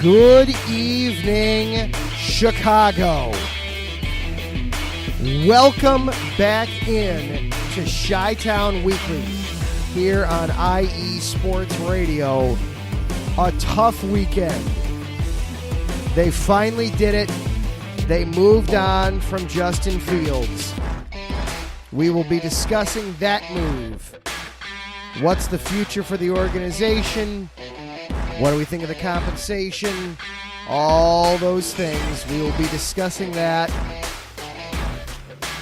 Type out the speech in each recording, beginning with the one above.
Good evening, Chicago. Welcome back in to Chi-Town Weekly here on IE Sports Radio. A tough weekend. They finally did it. They moved on from Justin Fields. We will be discussing that move. What's the future for the organization? What do we think of the compensation? All those things. We will be discussing that.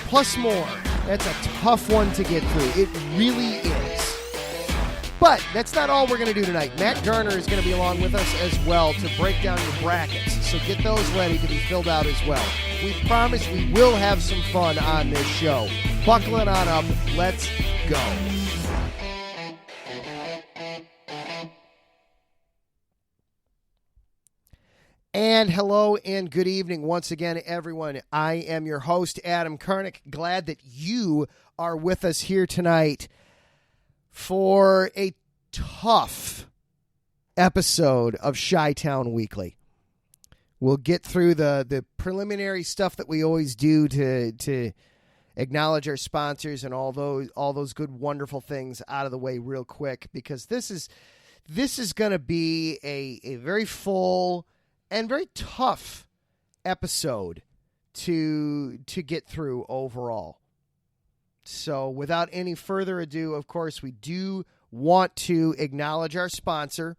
Plus more. That's a tough one to get through. It really is. But that's not all we're going to do tonight. Matt Garner is going to be along with us as well to break down your brackets. So get those ready to be filled out as well. We promise we will have some fun on this show. Buckle it on up. Let's go. And hello and good evening once again, everyone. I am your host, Adam Karnick. Glad that you are with us here tonight for a tough episode of Chi-Town Weekly. We'll get through the preliminary stuff that we always do to acknowledge our sponsors and all those good, wonderful things out of the way real quick, because this is going to be a very full and very tough episode to get through overall. So without any further ado, of course, we do want to acknowledge our sponsor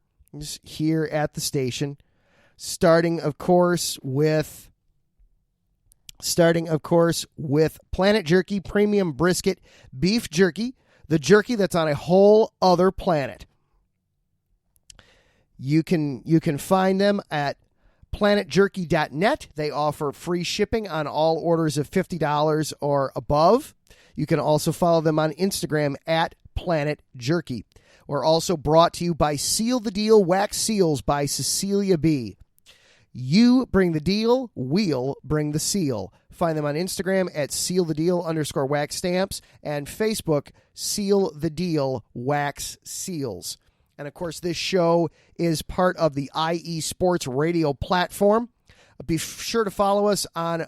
here at the station, starting, of course, with Planet Jerky Premium Brisket Beef Jerky, the jerky that's on a whole other planet. You can find them at planetjerky.net. They offer free shipping on all orders of $50 or above. You can also follow them on Instagram at Planet Jerky. We're also brought to you by Seal the Deal Wax Seals by Cecilia B. You bring the deal, we'll bring the seal. Find them on Instagram at sealthedeal_wax stamps and Facebook Seal the Deal Wax Seals. And, of course, this show is part of the IE Sports Radio platform. Be sure to follow us on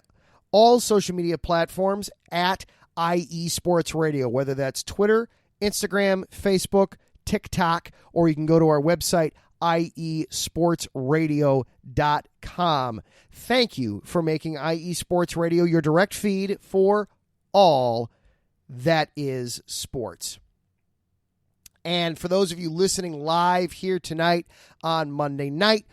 all social media platforms at IE Sports Radio, whether that's Twitter, Instagram, Facebook, TikTok, or you can go to our website, iesportsradio.com. Thank you for making IE Sports Radio your direct feed for all that is sports. And for those of you listening live here tonight on Monday night,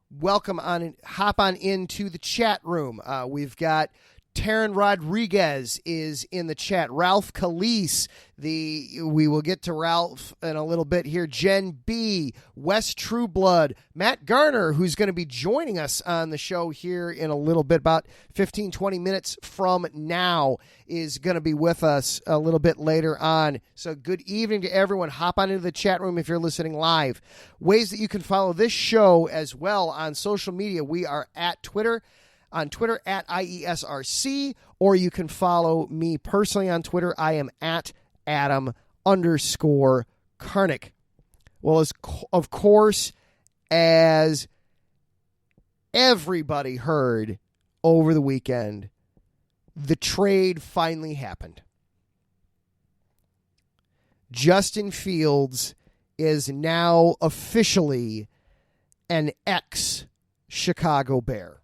welcome on and hop on into the chat room. We've got Taryn Rodriguez is in the chat. Ralph Calise, we will get to Ralph in a little bit here. Jen B, Wes Trueblood, Matt Garner, who's going to be joining us on the show here in a little bit, about 15, 20 minutes from now, is going to be with us a little bit later on. So good evening to everyone. Hop on into the chat room if you're listening live. Ways that you can follow this show as well on social media. We are at Twitter. On Twitter at IESRC, or you can follow me personally on Twitter. I am at Adam_Karnick. Well, of course, as everybody heard over the weekend, the trade finally happened. Justin Fields is now officially an ex-Chicago Bear.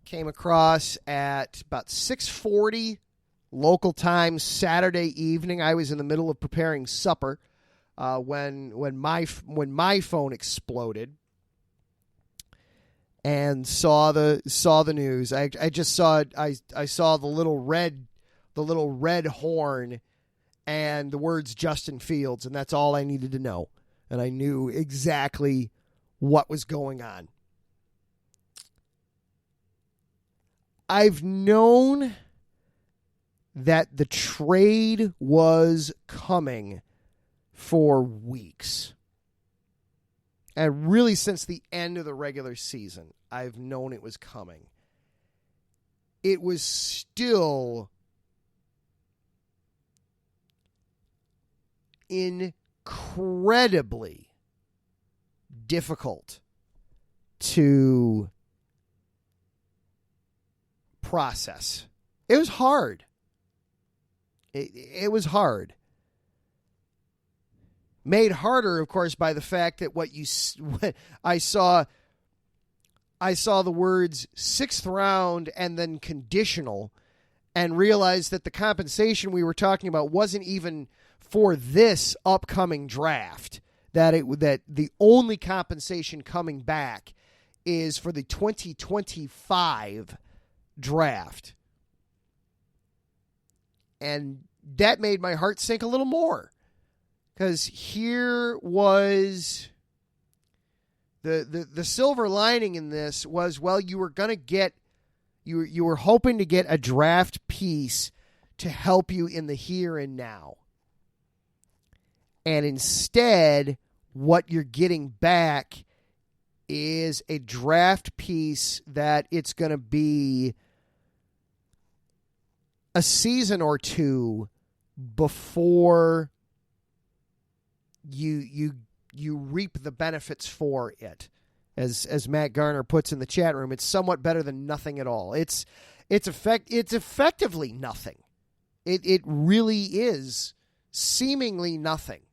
Came across at about 6:40 local time Saturday evening. I was in the middle of preparing supper when my phone exploded and saw the news. I just saw it. I saw the little red horn and the words Justin Fields, and that's all I needed to know. And I knew exactly what was going on. I've known that the trade was coming for weeks. And really since the end of the regular season, I've known it was coming. It was still incredible incredibly difficult to process. It was hard. It was hard. Made harder, of course, by the fact that what I saw the words 6th round and then conditional, and realized that the compensation we were talking about wasn't even for this upcoming draft. That the only compensation coming back is for the 2025 draft. And that made my heart sink a little more. Because here was the silver lining in this was, well, you were going to get, you were hoping to get a draft piece to help you in the here and now. And instead, what you're getting back is a draft piece that it's going to be a season or two before you reap the benefits for it. As Matt Garner puts in the chat room, it's somewhat better than nothing at all. It's effectively nothing. It really is seemingly nothing.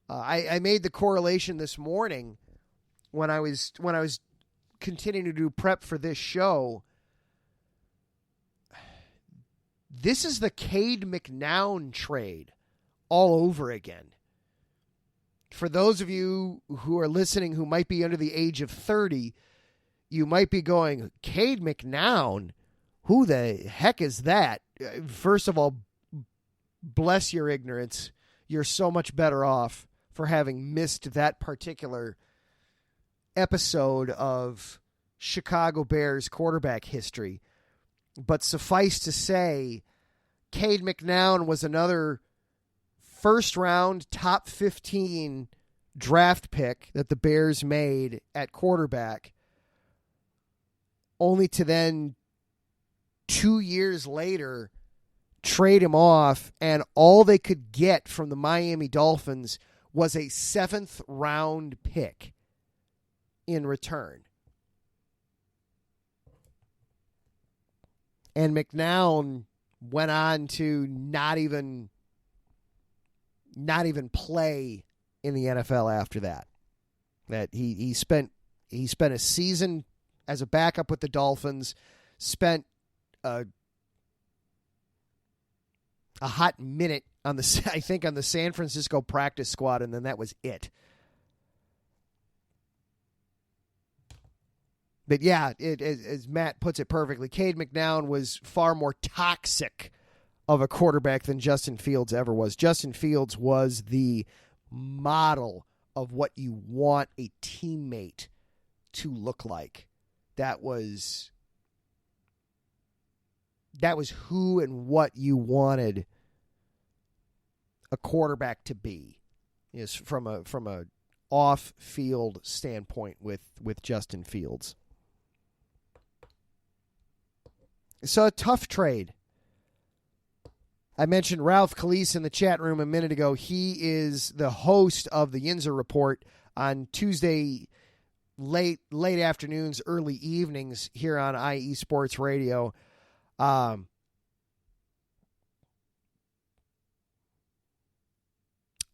I made the correlation this morning when I was continuing to do prep for this show. This is the Cade McNown trade all over again. For those of you who are listening who might be under the age of 30, you might be going, Cade McNown? Who the heck is that? First of all, bless your ignorance. You're so much better off for having missed that particular episode of Chicago Bears quarterback history. But suffice to say, Cade McNown was another first-round, top 15 draft pick that the Bears made at quarterback, only to then 2 years later trade him off, and all they could get from the Miami Dolphins was a 7th-round pick in return. And McNown went on to not even play in the NFL after that. That he spent a season as a backup with the Dolphins, spent a hot minute on the San Francisco practice squad, and then that was it. But yeah, as Matt puts it perfectly, Cade McNown was far more toxic of a quarterback than Justin Fields ever was. Justin Fields was the model of what you want a teammate to look like. That was who and what you wanted a quarterback to be, is from a off-field standpoint with Justin Fields. So a tough trade. I mentioned Ralph Calise in the chat room a minute ago. He is the host of the Yinzer Report on Tuesday late afternoons, early evenings here on IE Sports Radio. I'm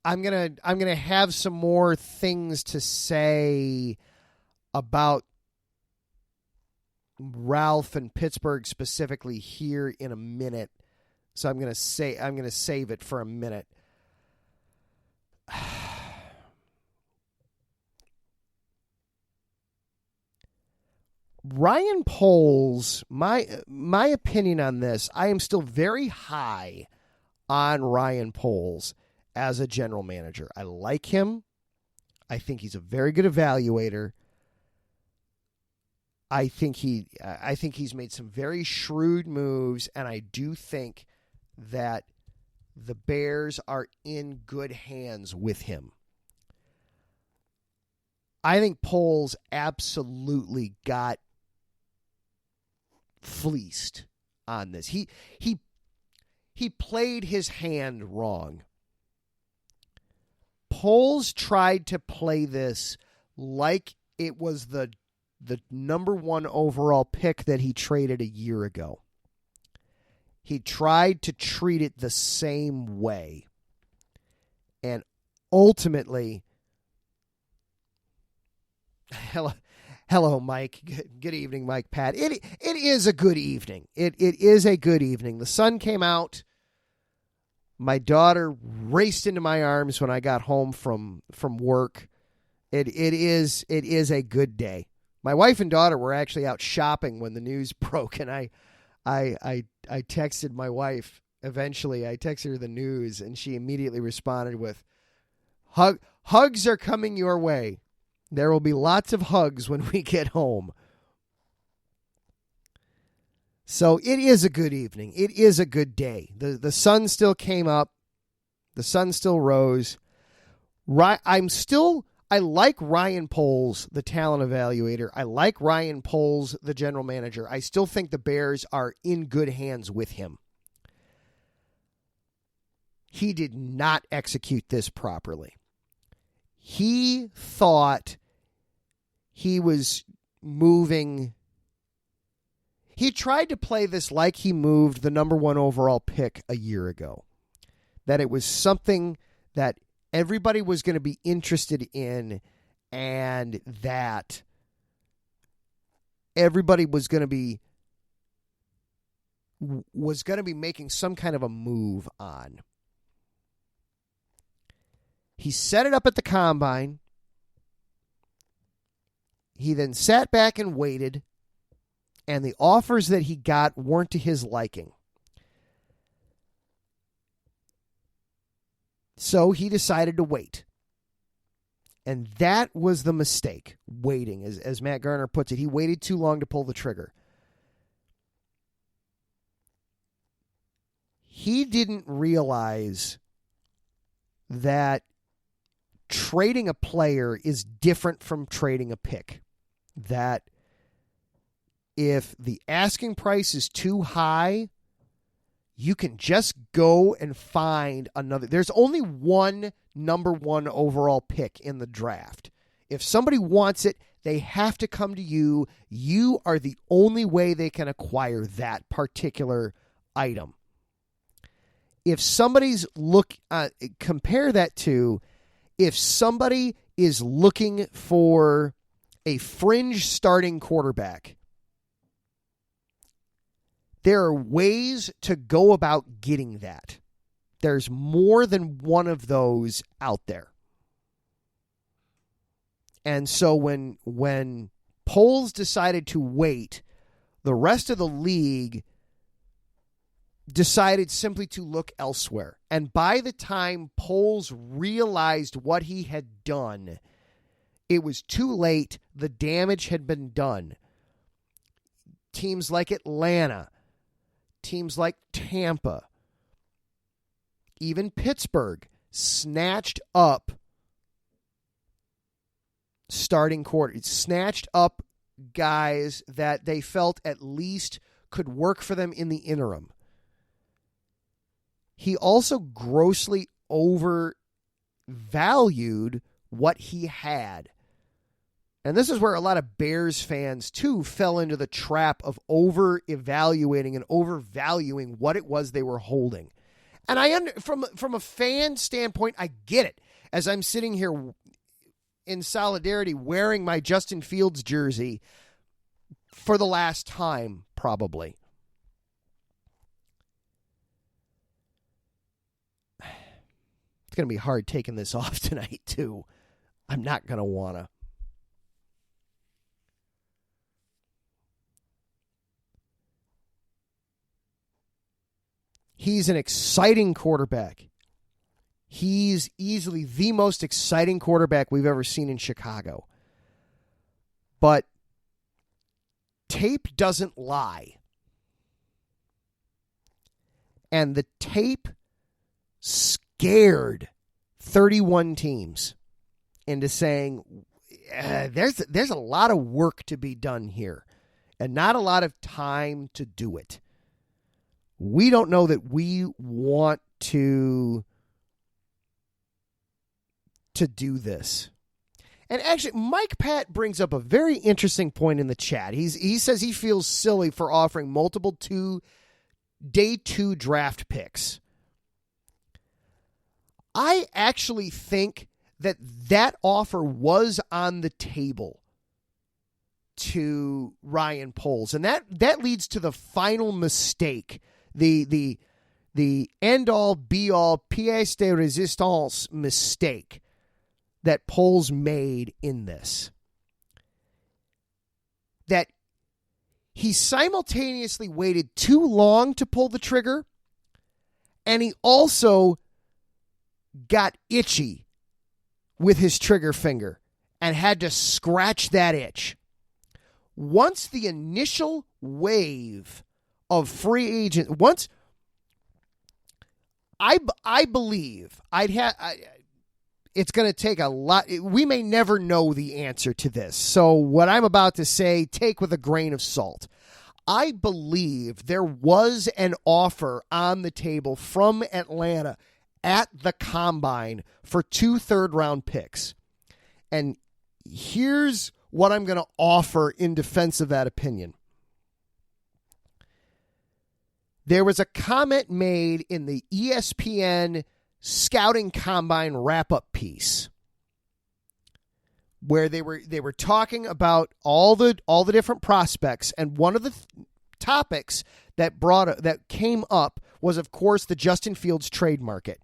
gonna have some more things to say about Ralph and Pittsburgh specifically here in a minute. So I'm gonna save it for a minute. Ryan Poles, my opinion on this, I am still very high on Ryan Poles as a general manager. I like him. I think he's a very good evaluator. I think he's made some very shrewd moves, and I do think that the Bears are in good hands with him. I think Poles absolutely got fleeced on this. He played his hand wrong. Poles tried to play this like it was the number 1 overall pick that he traded a year ago. He tried to treat it the same way. And ultimately, hello, Mike. Good evening, Mike, Pat. It is a good evening. It is a good evening. The sun came out. My daughter raced into my arms when I got home from work. It is a good day. My wife and daughter were actually out shopping when the news broke, and I texted my wife. Eventually, I texted her the news, and she immediately responded with, "Hugs are coming your way. There will be lots of hugs when we get home." So it is a good evening. It is a good day. The sun still came up. The sun still rose. I like Ryan Poles, the talent evaluator. I like Ryan Poles, the general manager. I still think the Bears are in good hands with him. He did not execute this properly. He thought he was moving. He tried to play this like he moved the number 1 overall pick a year ago. That it was something that everybody was going to be interested in, and that everybody was going to be making some kind of a move on. He set it up at the combine. He then sat back and waited, and the offers that he got weren't to his liking. So he decided to wait. And that was the mistake, waiting. As Matt Garner puts it, he waited too long to pull the trigger. He didn't realize that trading a player is different from trading a pick. That if the asking price is too high, you can just go and find another. There's only one number 1 overall pick in the draft. If somebody wants it, they have to come to you. You are the only way they can acquire that particular item. If somebody's compare that to if somebody is looking for a fringe starting quarterback, there are ways to go about getting that. There's more than one of those out there. And so when Poles decided to wait, the rest of the league decided simply to look elsewhere. And by the time Poles realized what he had done, it was too late. The damage had been done. Teams like Atlanta, teams like Tampa, even Pittsburgh, snatched up snatched up guys that they felt at least could work for them in the interim. He also grossly overvalued what he had. And this is where a lot of Bears fans, too, fell into the trap of over-evaluating and overvaluing what it was they were holding. And from a fan standpoint, I get it. As I'm sitting here in solidarity wearing my Justin Fields jersey for the last time, probably. It's going to be hard taking this off tonight, too. I'm not going to want to. He's an exciting quarterback. He's easily the most exciting quarterback we've ever seen in Chicago. But tape doesn't lie. And the tape scared 31 teams into saying, there's a lot of work to be done here and not a lot of time to do it. We don't know that we want to to do this. And actually, Mike Pat brings up a very interesting point in the chat. He says he feels silly for offering multiple day 2 draft picks. I actually think that offer was on the table to Ryan Poles. And that leads to the final mistake, the end-all, be-all, pièce de résistance mistake that Poles made in this. That he simultaneously waited too long to pull the trigger, and he also got itchy with his trigger finger and had to scratch that itch. Once the initial wave of free agent, once I believe it's going to take a lot. We may never know the answer to this. So what I'm about to say, take with a grain of salt. I believe there was an offer on the table from Atlanta at the combine for 2 third-round picks. And here's what I'm going to offer in defense of that opinion. There was a comment made in the ESPN Scouting Combine wrap-up piece where they were talking about all the different prospects, and one of the topics that came up was, of course, the Justin Fields trade market.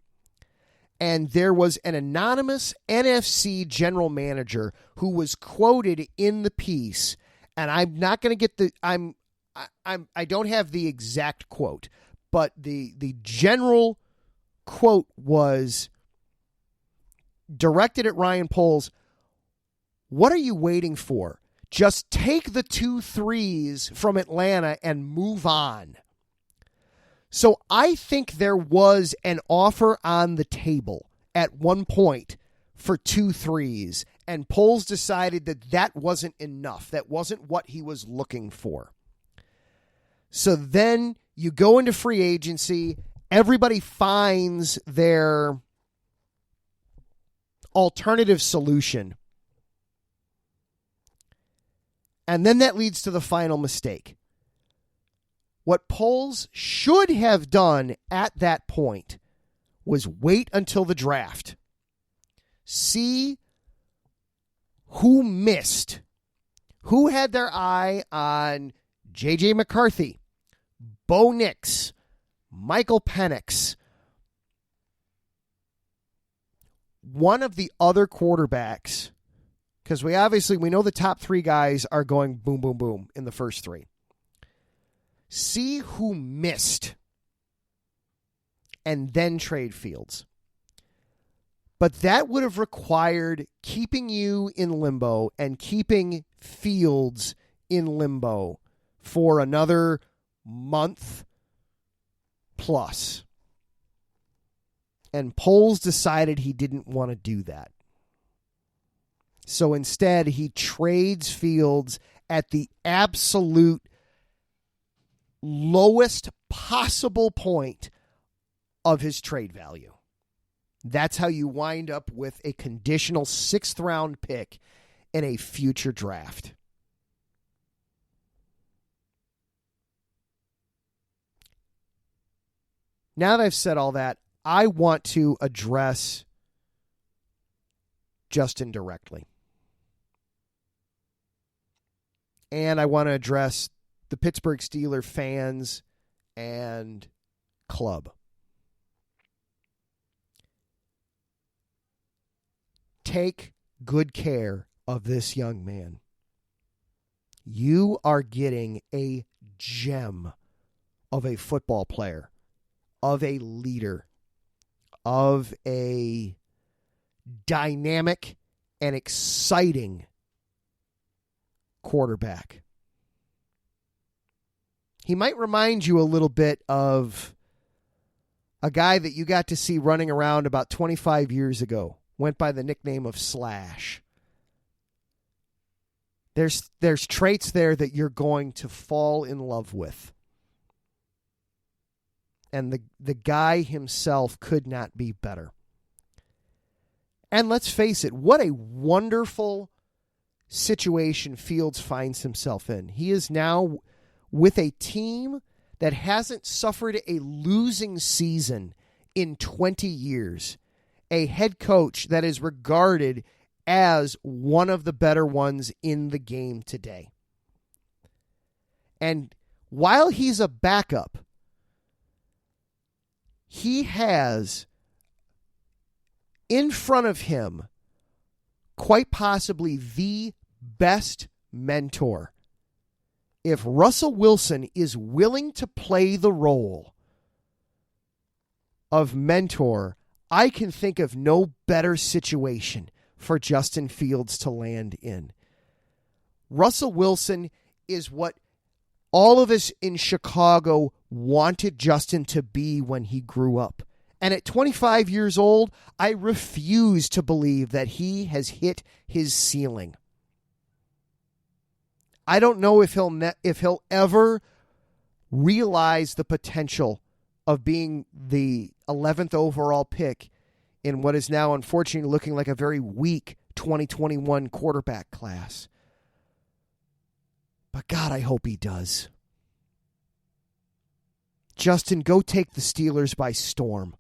And there was an anonymous NFC general manager who was quoted in the piece, and I'm not going to get I don't have the exact quote, but the general quote was directed at Ryan Poles. What are you waiting for? Just take the 2 threes from Atlanta and move on. So I think there was an offer on the table at one point for 2 threes, and Poles decided that wasn't enough. That wasn't what he was looking for. So then you go into free agency. Everybody finds their alternative solution. And then that leads to the final mistake. What Poles should have done at that point was wait until the draft. See who missed. Who had their eye on J.J. McCarthy, Bo Nix, Michael Penix. One of the other quarterbacks, because we know the top 3 guys are going boom, boom, boom in the first 3. See who missed and then trade Fields. But that would have required keeping you in limbo and keeping Fields in limbo for another month plus. And Poles decided he didn't want to do that. So instead, he trades Fields at the absolute lowest possible point of his trade value. That's how you wind up with a conditional 6th round pick in a future draft. Now that I've said all that, I want to address Justin directly. And I want to address the Pittsburgh Steelers fans and club. Take good care of this young man. You are getting a gem of a football player, of a leader, of a dynamic and exciting quarterback. He might remind you a little bit of a guy that you got to see running around about 25 years ago. Went by the nickname of Slash. There's traits there that you're going to fall in love with. And the guy himself could not be better. And let's face it, what a wonderful situation Fields finds himself in. He is now with a team that hasn't suffered a losing season in 20 years. A head coach that is regarded as one of the better ones in the game today. And while he's a backup, he has in front of him quite possibly the best mentor. If Russell Wilson is willing to play the role of mentor, I can think of no better situation for Justin Fields to land in. Russell Wilson is what all of us in Chicago wanted Justin to be when he grew up. And at 25 years old, I refuse to believe that he has hit his ceiling. I don't know if he'll ever realize the potential of being the 11th overall pick in what is now unfortunately looking like a very weak 2021 quarterback class. But God, I hope he does. Justin, go take the Steelers by storm.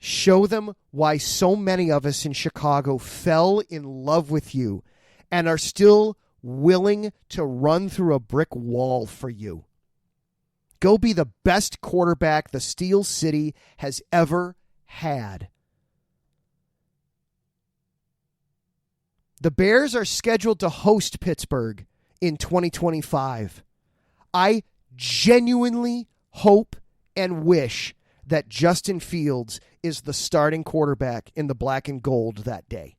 Show them why so many of us in Chicago fell in love with you and are still willing to run through a brick wall for you. Go be the best quarterback the Steel City has ever had. The Bears are scheduled to host Pittsburgh in 2025. I genuinely hope and wish that Justin Fields is the starting quarterback in the black and gold that day.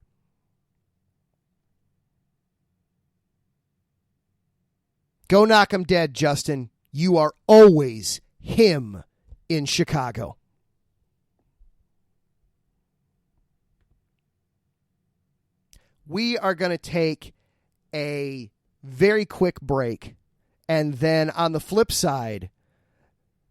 Go knock him dead, Justin. You are always him in Chicago. We are going to take a very quick break. And then on the flip side,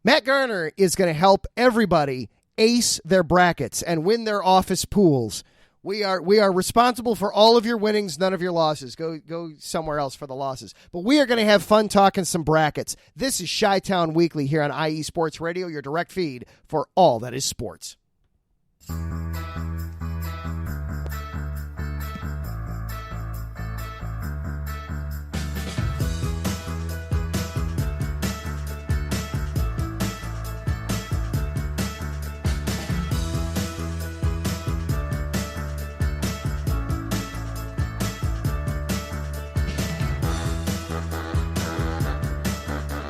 Matt Garner is going to help everybody ace their brackets and win their office pools. We are responsible for all of your winnings, none of your losses. Go somewhere else for the losses. But we are going to have fun talking some brackets. This is Chi-Town Weekly here on IE Sports Radio, your direct feed for all that is sports.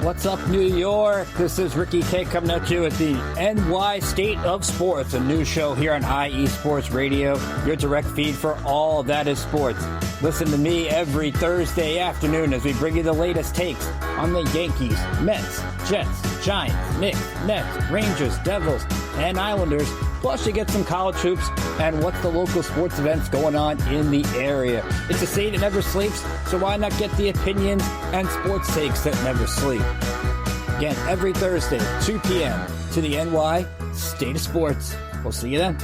What's up, New York? This is Ricky K coming at you at the NY State of Sports, a new show here on IE Sports Radio, your direct feed for all that is sports. Listen to me every Thursday afternoon as we bring you the latest takes on the Yankees, Mets, Jets, Giants, Knicks, Nets, Rangers, Devils, and Islanders. Plus, you get some college hoops and what's the local sports events going on in the area. It's a state that never sleeps, so why not get the opinions and sports takes that never sleep? Again, every Thursday, 2 p.m. to the NY State of Sports. We'll see you then.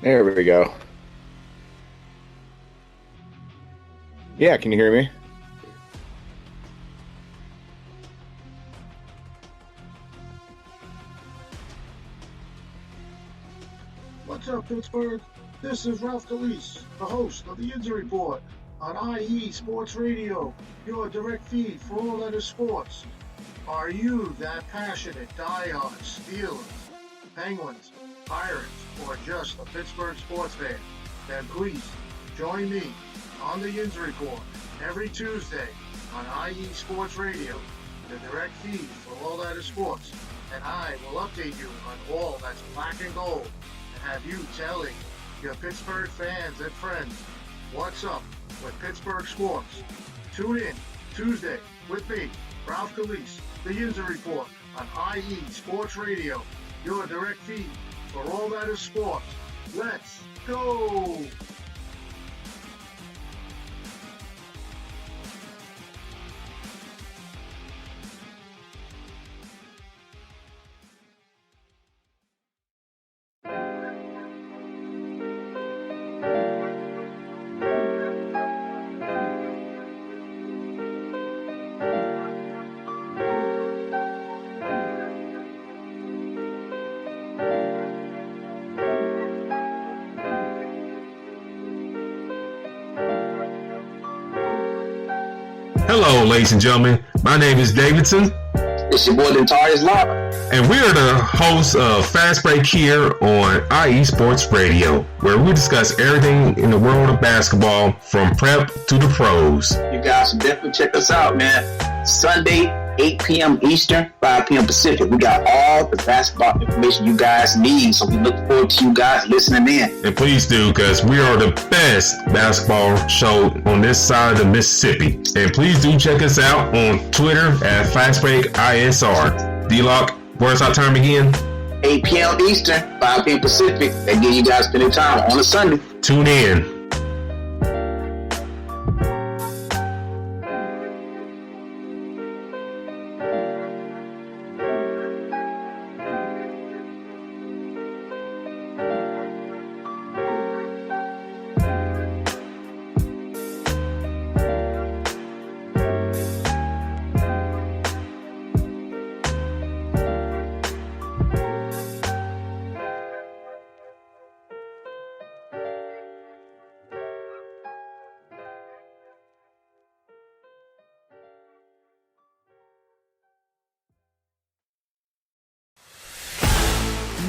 There we go. Yeah, can you hear me? What's up, Pittsburgh? This is Ralph DeLeese, the host of the Injury Report on IE Sports Radio, your direct feed for all that is sports. Are you that passionate, die-hard Steelers, Penguins, Pirates, or just a Pittsburgh sports fan? Then please join me on the Injury Report every Tuesday on IE Sports Radio, the direct feed for all that is sports, and I will update you on all that's black and gold and have you telling your Pittsburgh fans and friends. What's up with Pittsburgh sports? Tune in Tuesday with me, Ralph Calise, the User Report on IE Sports Radio, your direct feed for all that is sports. Let's go! Hello, ladies and gentlemen. My name is Davidson. It's your boy, Dentarius Locke. And we are the hosts of Fast Break here on IE Sports Radio, where we discuss everything in the world of basketball from prep to the pros. You guys should definitely check us out, man. Sunday, 8 p.m. Eastern, 5 p.m. Pacific. We got all the basketball information you guys need, so we look forward to you guys listening in. And please do, because we are the best basketball show on this side of the Mississippi. And please do check us out on Twitter at FastBreakISR. D-Lock, where's our time again? 8 p.m. Eastern, 5 p.m. Pacific. That give you guys plenty of time on a Sunday. Tune in.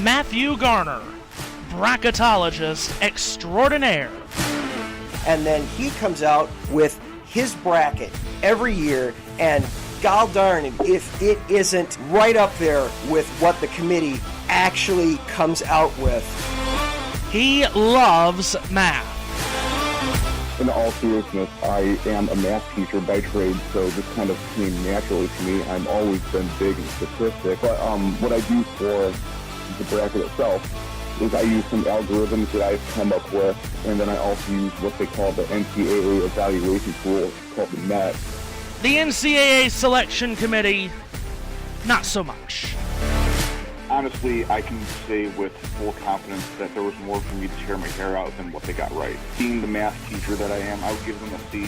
Matthew Garner, bracketologist extraordinaire. And then he comes out with his bracket every year, and gol darn it if it isn't right up there with what the committee actually comes out with. He loves math. In all seriousness, I am a math teacher by trade, so this kind of came naturally to me. I've always been big in statistics, but what I do for the bracket itself is I use some algorithms that I've come up with, and then I also use what they call the NCAA evaluation tool called the MET. The NCAA selection committee, not so much. Honestly, I can say with full confidence that there was more for me to tear my hair out than what they got right. Being the math teacher that I am, I would give them a C,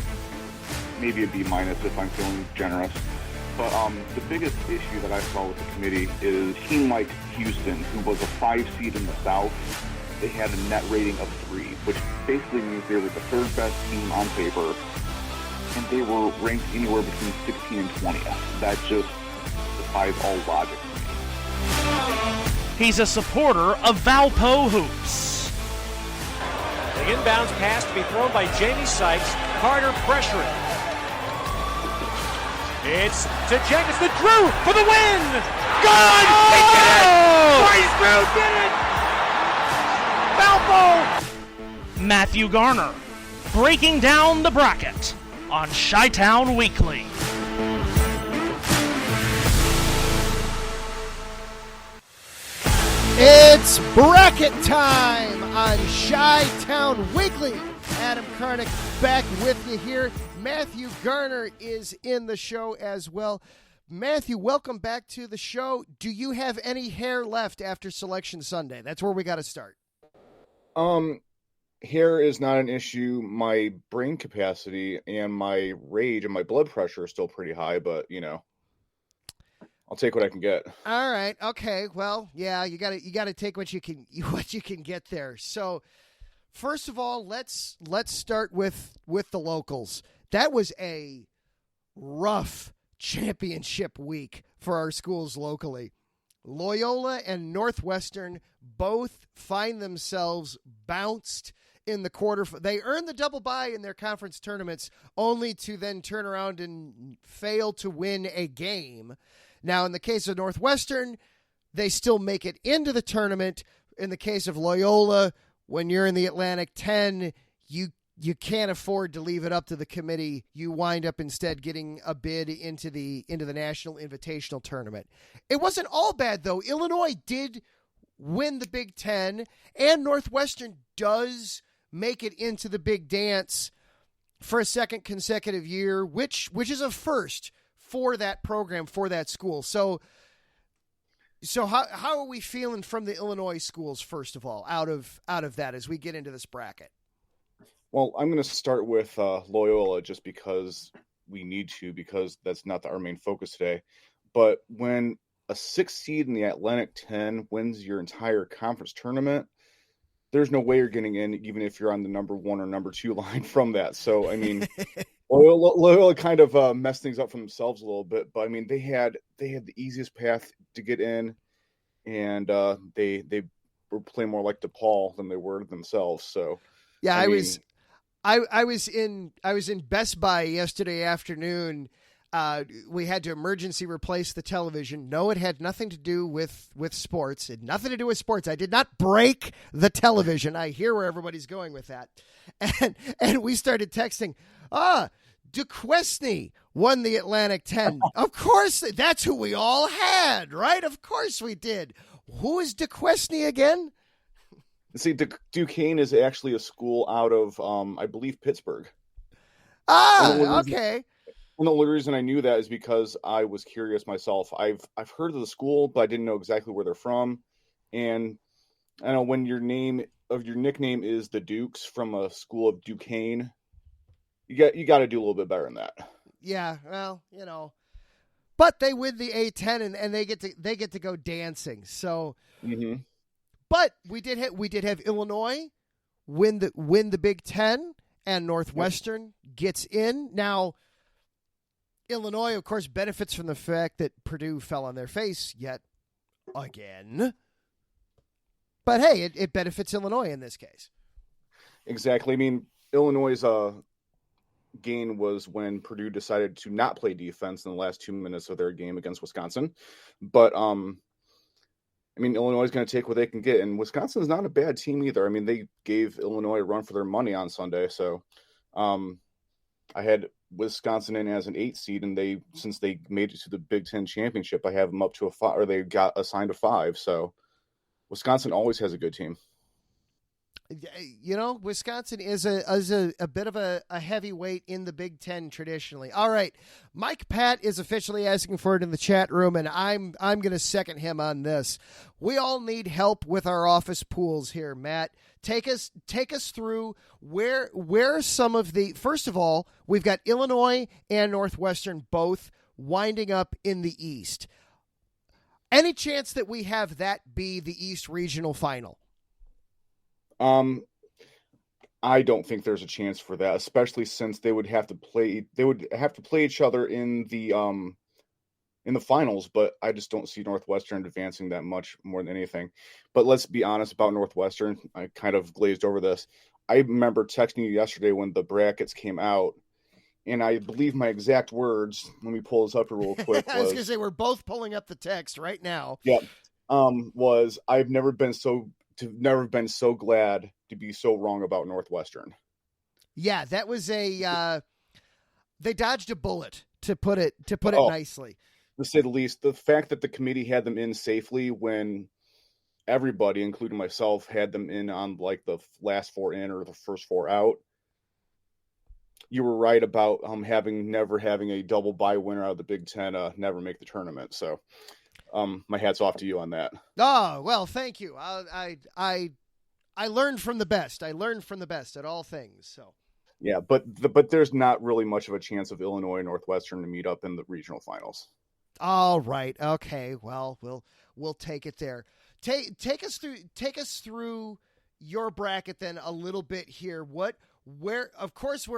maybe a B- if I'm feeling generous. But the biggest issue that I saw with the committee is a team like Houston, who was a 5 seed in the South. They had a net rating of 3, which basically means they were the third best team on paper, and they were ranked anywhere between 16 and 20th. That just defies all logic to me. He's a supporter of Valpo Hoops. The inbounds pass to be thrown by Jamie Sykes. Carter pressuring. It's to Jenkins, the Drew for the win! Good! He did it! Bryce Drew did it! Valpo! Matthew Garner, breaking down the bracket on Chi-Town Weekly. It's bracket time on Chi-Town Weekly. Adam Karnick back with you here. Matthew Garner is in the show as well. Matthew, welcome back to the show. Do you have any hair left after Selection Sunday? That's where we got to start. Hair is not an issue. My brain capacity and my rage and my blood pressure are still pretty high, but I'll take what I can get. All right. Okay. Well, yeah, you got to take what you can get there. So, first of all, let's start with the locals. That was a rough championship week for our schools locally. Loyola and Northwestern both find themselves bounced in the quarter. They earned the double bye in their conference tournaments, only to then turn around and fail to win a game. Now, in the case of Northwestern, they still make it into the tournament. In the case of Loyola, when you're in the Atlantic 10, you can't afford to leave it up to the committee. You wind up instead getting a bid into the National Invitational Tournament. It wasn't all bad, though. Illinois did win the Big Ten, and Northwestern does make it into the Big Dance for a second consecutive year, which is a first for that program, for that school. So how are we feeling from the Illinois schools, first of all, out of that as we get into this bracket? Well, I'm going to start with Loyola just because we need to, because that's not our main focus today. But when a 6th seed in the Atlantic 10 wins your entire conference tournament, there's no way you're getting in, even if you're on the number 1 or number 2 line from that. So, I mean, Loyola kind of messed things up for themselves a little bit. But, I mean, they had the easiest path to get in, and they were playing more like DePaul than they were themselves. So, yeah, I was in Best Buy yesterday afternoon. We had to emergency replace the television. No, it had nothing to do with sports. It had nothing to do with sports. I did not break the television. I hear where everybody's going with that. And we started texting, DeQuesney won the Atlantic 10. Of course, that's who we all had, right? Of course we did. Who is DeQuesney again? See, Duquesne is actually a school out of, I believe, Pittsburgh. Okay. And the only reason I knew that is because I was curious myself. I've heard of the school, but I didn't know exactly where they're from. And I know when your nickname is the Dukes from a school of Duquesne, you got to do a little bit better than that. Yeah, well, but they win the A10 and they get to go dancing. So, but we did have Illinois win the Big Ten, and Northwestern gets in. Now, Illinois, of course, benefits from the fact that Purdue fell on their face yet again. But hey, it benefits Illinois in this case. Exactly. I mean, Illinois' gain was when Purdue decided to not play defense in the last 2 minutes of their game against Wisconsin. But, I mean, Illinois is going to take what they can get, and Wisconsin is not a bad team either. I mean, they gave Illinois a run for their money on Sunday. So I had Wisconsin in as an 8 seed, and since they made it to the Big Ten championship, I have them up to a 5, or they got assigned a 5. So Wisconsin always has a good team. Wisconsin is a bit of a heavyweight in the Big Ten traditionally. All right, Mike Pat is officially asking for it in the chat room, and I'm going to second him on this. We all need help with our office pools here, Matt. Take us through where some of the, first of all, we've got Illinois and Northwestern both winding up in the East. Any chance that we have that be the East Regional Final? I don't think there's a chance for that, especially since they would have to play each other in the finals, but I just don't see Northwestern advancing that much more than anything. But let's be honest about Northwestern. I kind of glazed over this. I remember texting you yesterday when the brackets came out, and I believe my exact words, let me pull this up real quick. I was going to say, we're both pulling up the text right now. Yeah. Was I've never been so glad to be so wrong about Northwestern. Yeah, that was they dodged a bullet, to put it nicely. To say the least. The fact that the committee had them in safely when everybody, including myself, had them in on like the last 4 in or the first 4 out. You were right about never having a double bye winner out of the Big Ten never make the tournament. So my hat's off to you on that. Oh, well, thank you. I learned from the best. I learned from the best at all things. So yeah, but there's not really much of a chance of Illinois and Northwestern to meet up in the regional finals. All right. Okay. Well, we'll take it there. Take us through your bracket then a little bit here. Where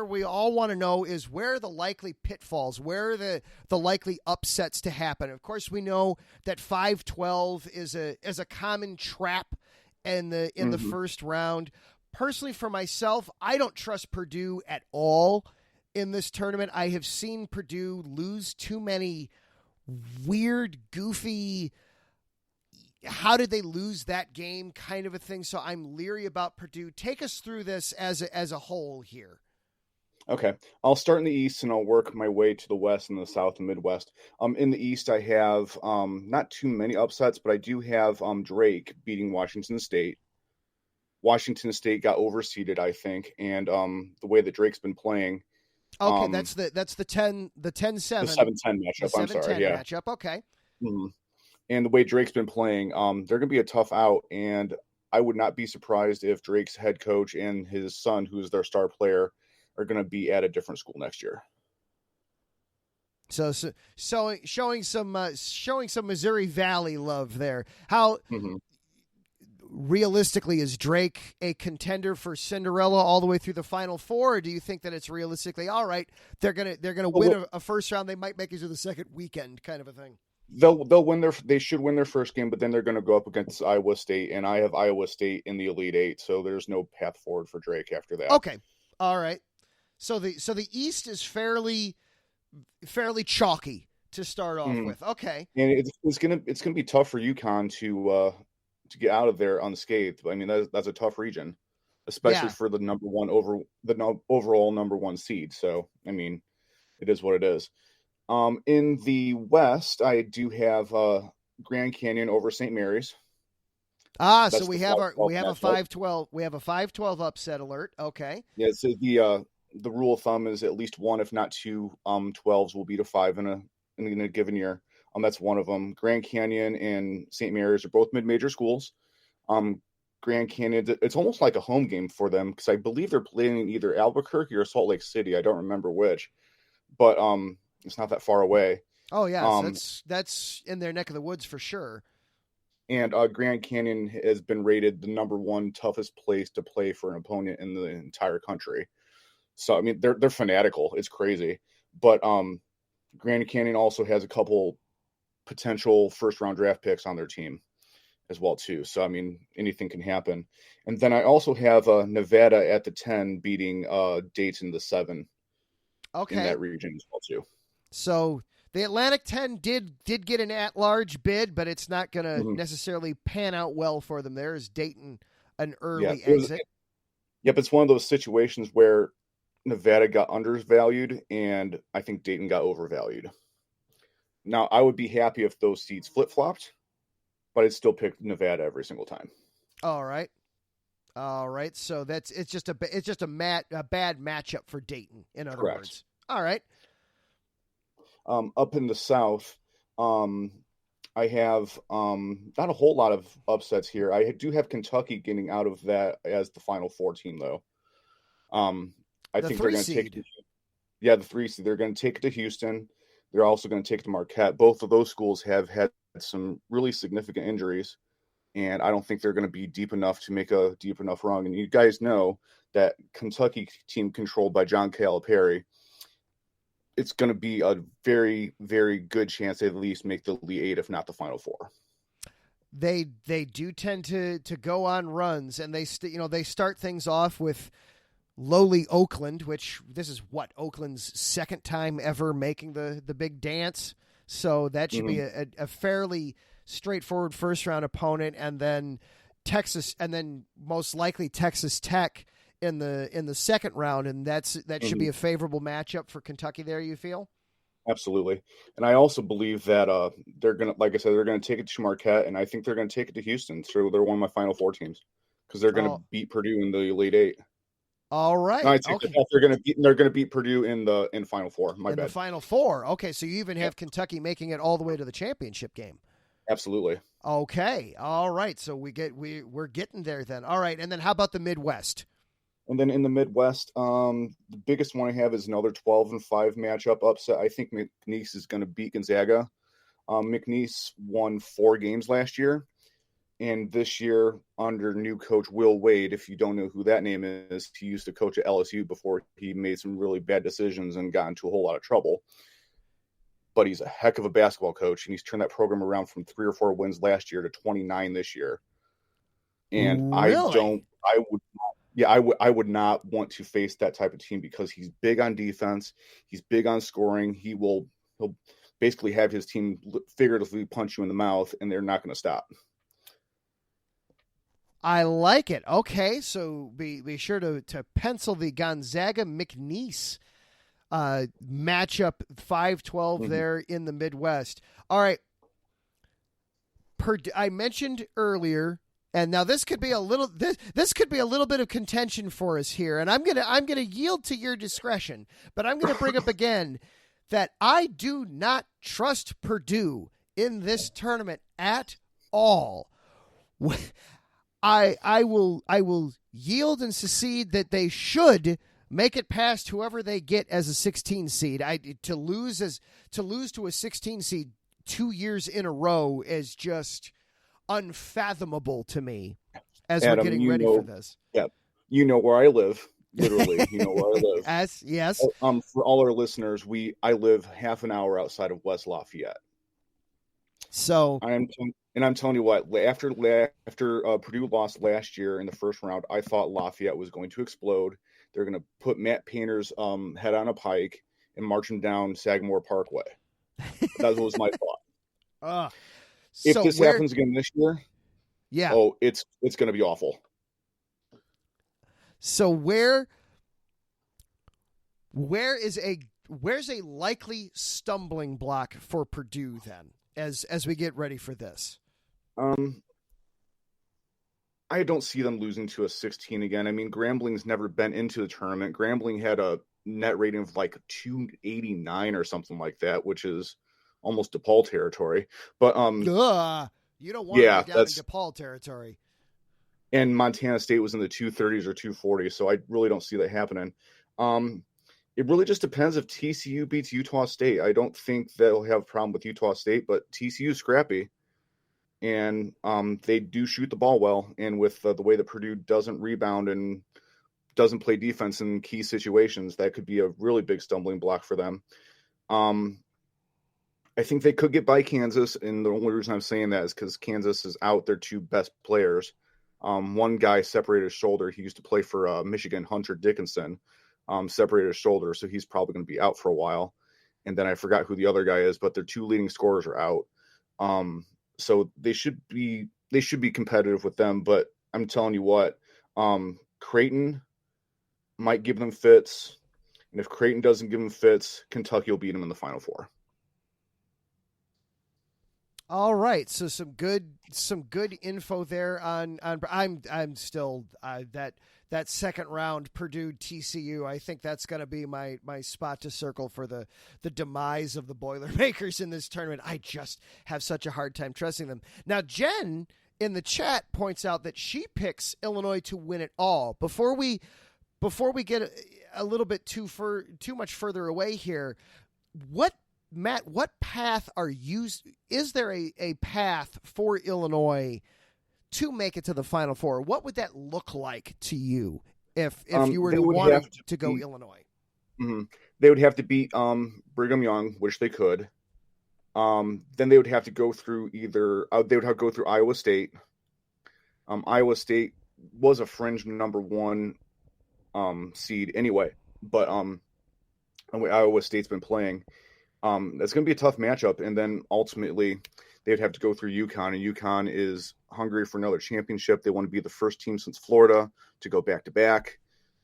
we all want to know is where are the likely pitfalls, where are the likely upsets to happen. Of course, we know that 5-12 is a common trap in the first round. Personally, for myself, I don't trust Purdue at all in this tournament. I have seen Purdue lose too many weird, goofy, how did they lose that game kind of a thing. So I'm leery about Purdue. Take us through this as a whole here. Okay, I'll start in the East and I'll work my way to the West and the South and Midwest. In the East, I have not too many upsets, but I do have Drake beating Washington State. Washington State got overseeded, I think, and the way that Drake's been playing. Okay, that's the 10-7. The 7-10 matchup. I'm sorry, yeah. Matchup. Okay. Mm-hmm. And the way Drake's been playing, they're going to be a tough out, and I would not be surprised if Drake's head coach and his son, who's their star player, are going to be at a different school next year. So showing some Missouri Valley love there. How realistically is Drake a contender for Cinderella all the way through the Final Four, or do you think that it's realistically all right? They're gonna win a first round. They might make it to the second weekend, kind of a thing. They'll win they should win their first game, but then they're going to go up against Iowa State, and I have Iowa State in the Elite Eight, so there's no path forward for Drake after that. Okay, all right. So the East is fairly chalky to start off with. Okay, and it's gonna be tough for UConn to get out of there unscathed. I mean, that's a tough region, especially for the overall number one seed. So I mean, it is what it is. In the West, I do have Grand Canyon over St. Mary's. So we have a 5-12. We have a 5-12 upset alert. Okay. Yeah. So the rule of thumb is at least one, if not two, 12s will beat a 5 in a given year. That's one of them. Grand Canyon and St. Mary's are both mid-major schools. Grand Canyon, it's almost like a home game for them because I believe they're playing in either Albuquerque or Salt Lake City. I don't remember which, but it's not that far away. Oh yeah, that's in their neck of the woods for sure. And Grand Canyon has been rated the number one toughest place to play for an opponent in the entire country. So I mean, they're fanatical. It's crazy. But Grand Canyon also has a couple potential first round draft picks on their team as well too. So I mean, anything can happen. And then I also have Nevada at the 10 beating Dayton the 7. Okay. In that region as well too. So the Atlantic 10 did get an at-large bid, but it's not going to necessarily pan out well for them. There is Dayton an early exit. Yep, it's one of those situations where Nevada got undervalued, and I think Dayton got overvalued. Now, I would be happy if those seats flip-flopped, but I'd still pick Nevada every single time. All right. So it's just a bad matchup for Dayton. In other words. All right. Up in the South, I have not a whole lot of upsets here. I do have Kentucky getting out of that as the Final Four team, though. I think they're going to take the 3 seed. They're going to take it to Houston. They're also going to take it to Marquette. Both of those schools have had some really significant injuries, and I don't think they're going to be deep enough to make a deep enough run. And you guys know that Kentucky team controlled by John Calipari, it's going to be a very, very good chance they at least make the Elite Eight, if not the Final Four. They do tend to go on runs, and they start things off with lowly Oakland, which this is Oakland's second time ever making the big dance. So that should be a fairly straightforward first round opponent, and then Texas, and then most likely Texas Tech in the second round, and that should be a favorable matchup for Kentucky there, you feel? Absolutely. And I also believe that they're going to, like I said, they're going to take it to Marquette, and I think they're going to take it to Houston. So they're one of my Final Four teams because they're going to beat Purdue in the Elite Eight. All right. No, I take that they're going to beat Purdue in Final Four. The Final Four. Okay, so you even have Kentucky making it all the way to the championship game. Absolutely. Okay. All right. So we're getting there then. All right. And then how about the Midwest? And then in the Midwest, the biggest one I have is another 12-5 matchup upset. I think McNeese is going to beat Gonzaga. McNeese won 4 games last year. And this year, under new coach Will Wade, if you don't know who that name is, he used to coach at LSU before he made some really bad decisions and got into a whole lot of trouble. But he's a heck of a basketball coach, and he's turned that program around from 3 or 4 wins last year to 29 this year. And really? I would not want to face that type of team because he's big on defense. He's big on scoring. He'll basically have his team figuratively punch you in the mouth, and they're not going to stop. I like it. Okay, so be sure to pencil the Gonzaga-McNeese matchup 5-12 there in the Midwest. All right. I mentioned earlier, and now this could be a little bit of contention for us here, and I'm gonna yield to your discretion, but I'm gonna bring up again that I do not trust Purdue in this tournament at all. I will yield and secede that they should make it past whoever they get as a 16 seed. To lose to a 16 seed 2 years in a row is just unfathomable to me as Adam, we're getting ready for this. Yeah, you know where I live. Literally, you know where I live. Yes. For all our listeners, I live half an hour outside of West Lafayette. So I'm telling you what. After Purdue lost last year in the first round, I thought Lafayette was going to explode. They're going to put Matt Painter's head on a pike and march him down Sagamore Parkway. That was my thought. If this happens again this year, it's going to be awful. So where's a likely stumbling block for Purdue then, as we get ready for this? I don't see them losing to a 16 again. I mean, Grambling's never been into the tournament. Grambling had a net rating of like 289 or something like that, which is almost DePaul territory. But you don't want to be down in DePaul territory. And Montana State was in the 230s or 240, so I really don't see that happening. It really just depends if TCU beats Utah State. I don't think they'll have a problem with Utah State, but TCU's scrappy. And they do shoot the ball well. And with the way that Purdue doesn't rebound and doesn't play defense in key situations, that could be a really big stumbling block for them. I think they could get by Kansas, and the only reason I'm saying that is because Kansas is out their two best players. One guy separated his shoulder. He used to play for Michigan, Hunter Dickinson, separated his shoulder, so he's probably going to be out for a while. And then I forgot who the other guy is, but their two leading scorers are out. So they should be competitive with them. But I'm telling you what, Creighton might give them fits, and if Creighton doesn't give them fits, Kentucky will beat them in the Final Four. All right, so some good info there on I'm still that second round Purdue TCU. I think that's going to be my spot to circle for the demise of the Boilermakers in this tournament. I just have such a hard time trusting them. Now Jen in the chat points out that she picks Illinois to win it all. Before we get a little bit too much further away here, Matt, what path is there a path for Illinois to make it to the Final Four? What would that look like to you if you were to want to go Illinois? Mm-hmm. They would have to beat Brigham Young, which they could. Then they would have to go through Iowa State. Iowa State was a fringe number one seed anyway, but the way Iowa State's been playing, that's going to be a tough matchup. And then ultimately they'd have to go through UConn, and UConn is hungry for another championship. They want to be the first team since Florida to go back to back.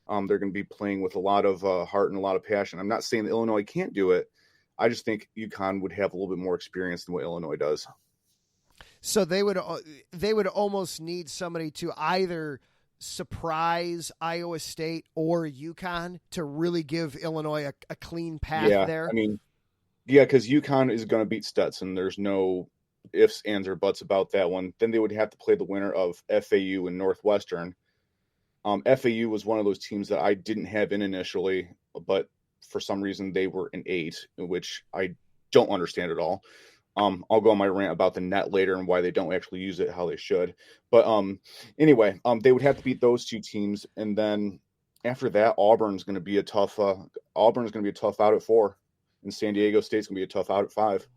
They're going to be playing with a lot of heart and a lot of passion. I'm not saying that Illinois can't do it. I just think UConn would have a little bit more experience than what Illinois does. So they would almost need somebody to either surprise Iowa State or UConn to really give Illinois a clean path there. I mean, because UConn is going to beat Stetson. There's no ifs, ands, or buts about that one. Then they would have to play the winner of FAU and Northwestern. FAU was one of those teams that I didn't have in initially, but for some reason they were an 8, which I don't understand at all. I'll go on my rant about the net later and why they don't actually use it how they should. But anyway, they would have to beat those two teams, and then after that, Auburn's going to be a tough out at 4. And San Diego State's gonna be a tough out at 5.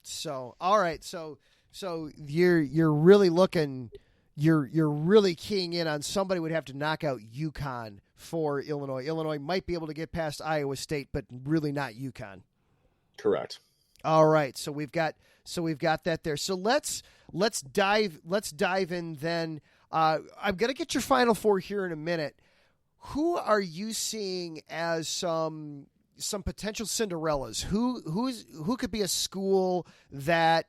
So, all right. So you're really looking, you're really keying in on somebody would have to knock out UConn for Illinois. Illinois might be able to get past Iowa State, but really not UConn. Correct. All right, so we've got that there. So let's dive in then. I'm gonna get your Final Four here in a minute. Who are you seeing as some potential Cinderellas? Who could be a school that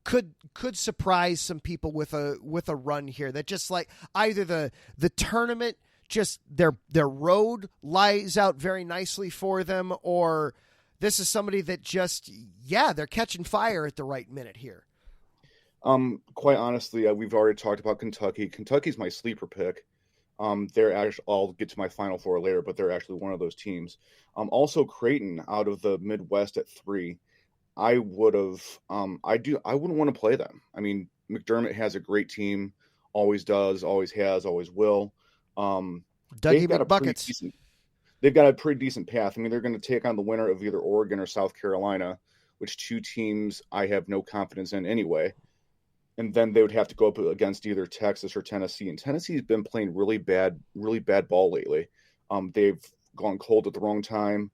could surprise some people with a run here? That just like either the tournament, just their road lies out very nicely for them, or this is somebody that just, they're catching fire at the right minute here. Quite honestly, we've already talked about Kentucky. Kentucky's my sleeper pick. They're actually, I'll get to my Final Four later, but they're actually one of those teams. Also Creighton out of the Midwest at 3. I wouldn't want to play them. I mean, McDermott has a great team, always does, always has, always will. Dougie McBuckets. They've got a pretty decent path. I mean, they're going to take on the winner of either Oregon or South Carolina, which 2 teams I have no confidence in anyway. And then they would have to go up against either Texas or Tennessee. And Tennessee's been playing really bad ball lately. They've gone cold at the wrong time.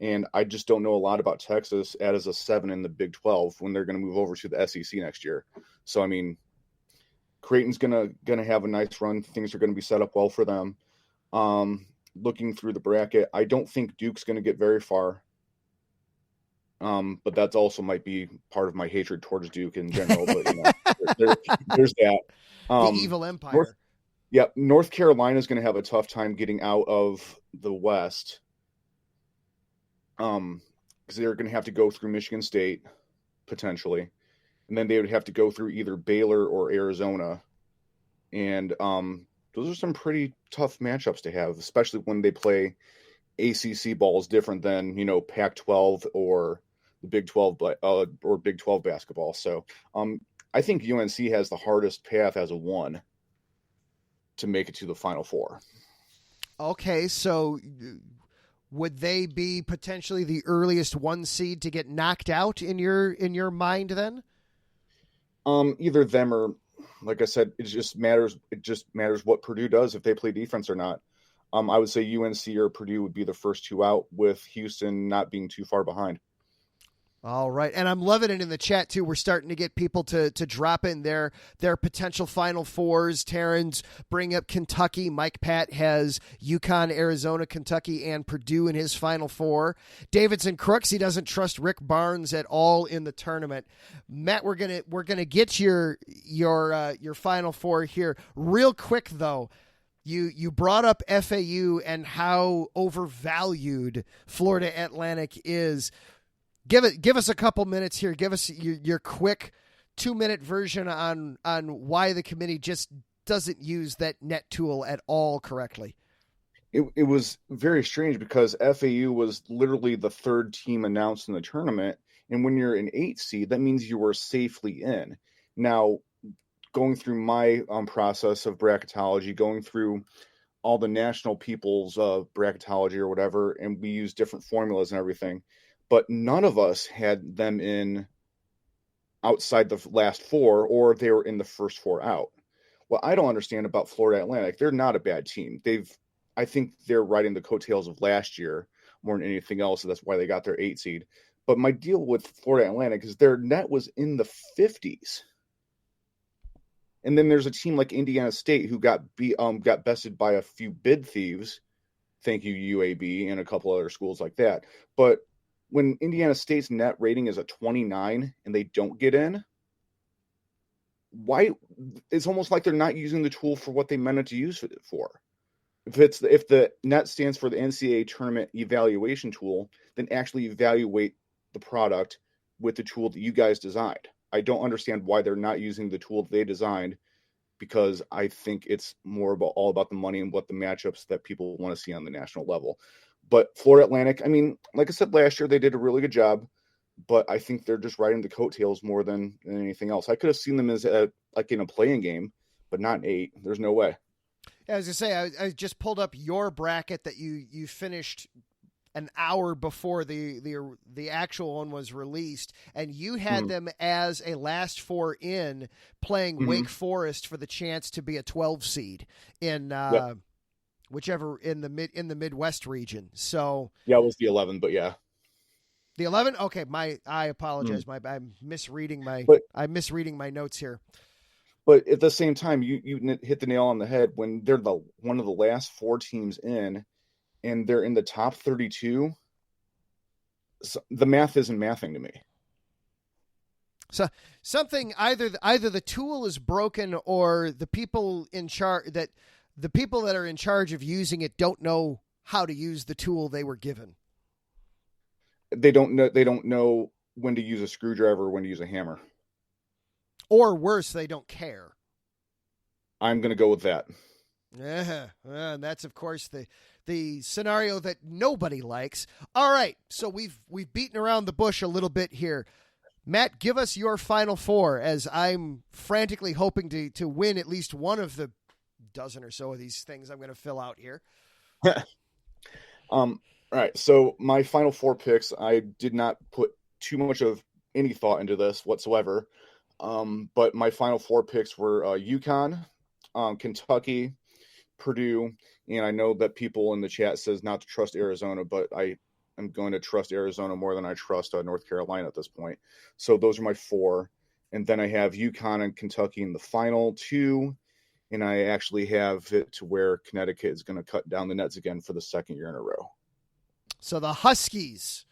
And I just don't know a lot about Texas as a 7 in the Big 12 when they're going to move over to the SEC next year. So, I mean, Creighton's going to have a nice run. Things are going to be set up well for them. Looking through the bracket, I don't think Duke's going to get very far. But that's also might be part of my hatred towards Duke in general. But there's that. The evil empire. North Carolina is going to have a tough time getting out of the West. Because they're going to have to go through Michigan State potentially, and then they would have to go through either Baylor or Arizona, and those are some pretty tough matchups to have, especially when they play ACC ball is different than Pac-12 or the Big 12 or Big 12 basketball. So I think UNC has the hardest path as a 1 to make it to the Final Four. Okay, so would they be potentially the earliest 1 seed to get knocked out in your mind then? Either them or, like I said, it just matters what Purdue does, if they play defense or not. I would say UNC or Purdue would be the first 2 out, with Houston not being too far behind. All right. And I'm loving it in the chat, too. We're starting to get people to drop in their potential Final Fours. Terrence bring up Kentucky. Mike Pat has UConn, Arizona, Kentucky, and Purdue in his Final Four. Davidson Crooks, he doesn't trust Rick Barnes at all in the tournament. Matt, we're gonna get your Final Four here. Real quick, though. You brought up FAU and how overvalued Florida Atlantic is. Give us a couple minutes here. Give us your quick 2-minute version on why the committee just doesn't use that net tool at all correctly. It was very strange because FAU was literally the 3rd team announced in the tournament, and when you're an 8 seed, that means you were safely in. Now, going through my process of bracketology, going through all the national people's bracketology or whatever, and we use different formulas and everything, but none of us had them in outside the last 4, or they were in the first 4 out. What I don't understand about Florida Atlantic, they're not a bad team. I think they're riding the coattails of last year more than anything else, so that's why they got their 8 seed. But my deal with Florida Atlantic is their net was in the 50s. And then there's a team like Indiana State who got bested by a few bid thieves. Thank you, UAB, and a couple other schools like that. But when Indiana State's net rating is a 29 and they don't get in, why? It's almost like they're not using the tool for what they meant it to use it for. If the net stands for the NCAA tournament evaluation tool, then actually evaluate the product with the tool that you guys designed. I don't understand why they're not using the tool they designed, because I think it's more all about the money and what the matchups that people want to see on the national level. But Florida Atlantic, I mean, like I said, last year they did a really good job, but I think they're just riding the coattails more than anything else. I could have seen them as like in a playing game, but not an 8. There's no way. Yeah, as I say, I just pulled up your bracket that you finished an hour before the actual one was released, and you had them as a last 4 in, playing Wake Forest for the chance to be a 12 seed in whichever in the Midwest region. So yeah, it was the 11, but yeah. The 11? Okay, I apologize. I'm misreading my notes here. But at the same time, you hit the nail on the head when they're one of the last 4 teams in, and they're in the top 32. So the math isn't mathing to me. So something either the tool is broken or the people that are in charge of using it don't know how to use the tool they were given. They don't know when to use a screwdriver, when to use a hammer. Or worse, they don't care. I'm going to go with that. Yeah, and that's of course the scenario that nobody likes. All right, so we've beaten around the bush a little bit here. Matt, give us your final 4, as I'm frantically hoping to win at least one of the dozen or so of these things I'm going to fill out here. All right, so my final 4 picks, I did not put too much of any thought into this whatsoever, but my final 4 picks were UConn, Kentucky, Purdue, and I know that people in the chat says not to trust Arizona, but I am going to trust Arizona more than I trust North Carolina at this point. So those are my 4, and then I have UConn and Kentucky in the final 2, and I actually have it to where Connecticut is going to cut down the nets again for the 2nd year in a row. So the Huskies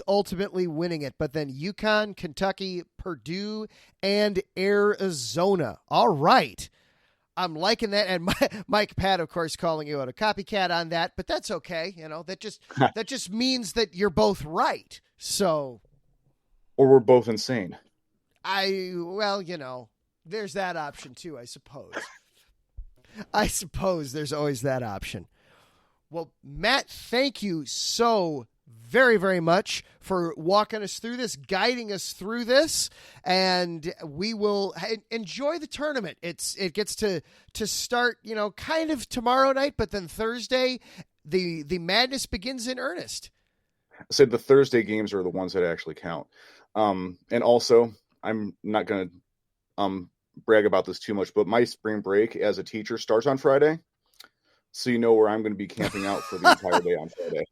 ultimately winning it, but then UConn, Kentucky, Purdue, and Arizona. All right. I'm liking that. And Mike Pat, of course, calling you out a copycat on that, but that's okay. That just means that you're both right. So, or we're both insane. There's that option too, I suppose. I suppose there's always that option. Well, Matt, thank you so very, very much for walking us through this, guiding us through this, and we will enjoy the tournament. It gets to start, kind of tomorrow night, but then Thursday, the madness begins in earnest. So the Thursday games are the ones that actually count. And also, I'm not going to brag about this too much, but my spring break as a teacher starts on Friday. So you know where I'm going to be camping out for the entire day on Friday.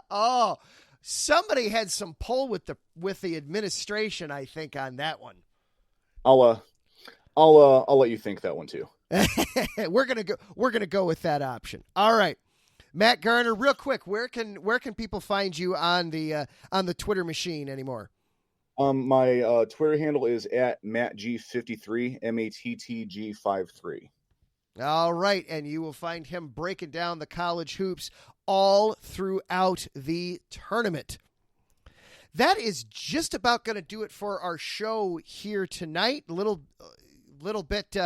Oh, somebody had some pull with the administration, I think, on that one. I'll let you think that one too. We're gonna go with that option. All right, Matt Garner, real quick, where can people find you on the Twitter machine anymore? My Twitter handle is at MattG53, MattG53. All right, and you will find him breaking down the college hoops all throughout the tournament. That is just about going to do it for our show here tonight. A little bit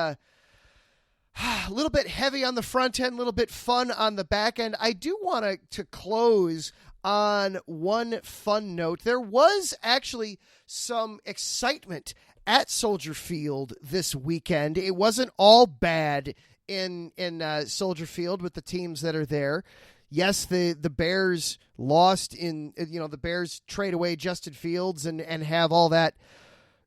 heavy on the front end, a little bit fun on the back end. I do want to close on one fun note. There was actually some excitement at Soldier Field this weekend. It wasn't all bad in Soldier Field with the teams that are there. Yes, the Bears lost the Bears trade away Justin Fields and have all that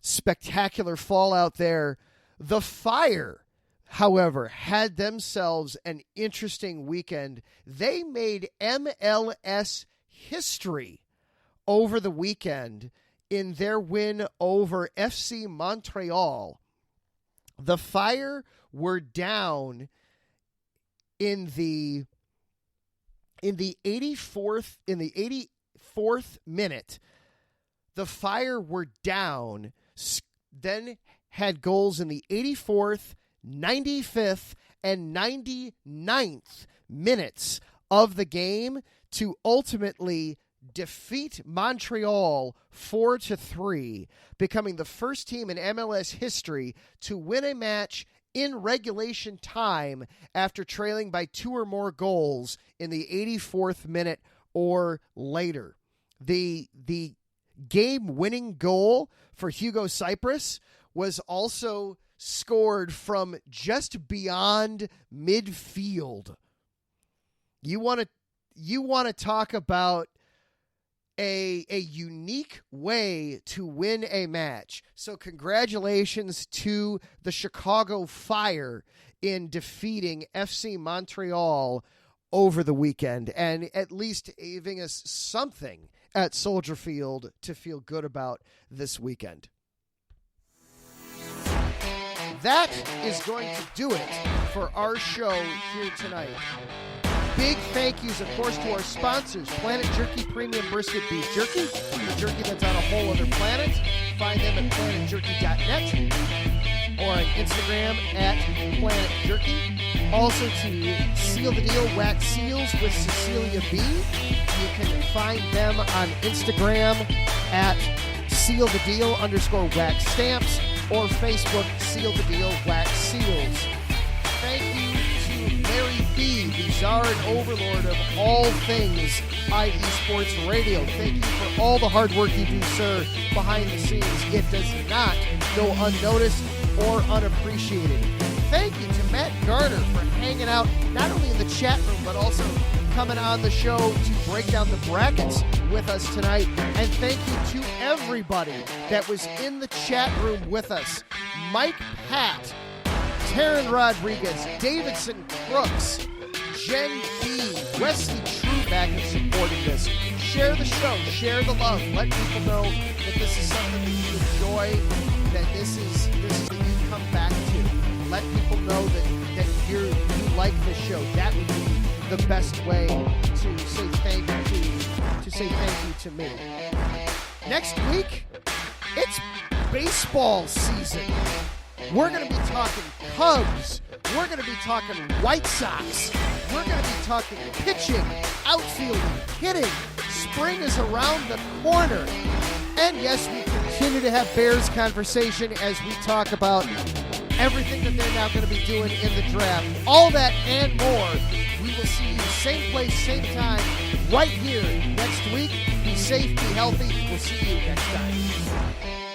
spectacular fallout there. The Fire, however, had themselves an interesting weekend. They made MLS history over the weekend in their win over FC Montreal. The Fire were down in the 84th minute. The Fire were down, then had goals in the 84th, 95th, and 99th minutes of the game to ultimately defeat Montreal 4-3, becoming the first team in MLS history to win a match in regulation time after trailing by 2 or more goals in the 84th minute or later. The game-winning goal for Hugo Cyprus was also scored from just beyond midfield. You want to talk about a unique way to win a match. So congratulations to the Chicago Fire in defeating FC Montreal over the weekend and at least giving us something at Soldier Field to feel good about this weekend. That is going to do it for our show here tonight. Big thank yous, of course, to our sponsors, Planet Jerky Premium Brisket Beef Jerky, the jerky that's on a whole other planet. Find them at planetjerky.net or on Instagram at Planet Jerky. Also to Seal the Deal Wax Seals with Cecilia B. You can find them on Instagram at SealTheDeal_wax stamps or Facebook Seal the Deal Wax Seals. Thank you to Larry B., the czar and overlord of all things IE Sports Radio. Thank you for all the hard work you do, sir, behind the scenes. It does not go unnoticed or unappreciated. Thank you to Matt Garner for hanging out not only in the chat room but also coming on the show to break down the brackets with us tonight. And thank you to everybody that was in the chat room with us. Mike Pat, Taryn Rodriguez, Davidson Crooks, Jen B, Wesley Truback is supporting this. Share the show, share the love. Let people know that this is something that you enjoy, that this is that you come back to. Let people know that you like this show. That would be the best way to say thank you to me. Next week, it's baseball season. We're going to be talking Cubs. We're going to be talking White Sox. We're going to be talking pitching, outfielding, hitting. Spring is around the corner. And yes, we continue to have Bears conversation as we talk about everything that they're now going to be doing in the draft. All that and more. We will see you same place, same time, right here next week. Be safe, be healthy. We'll see you next time.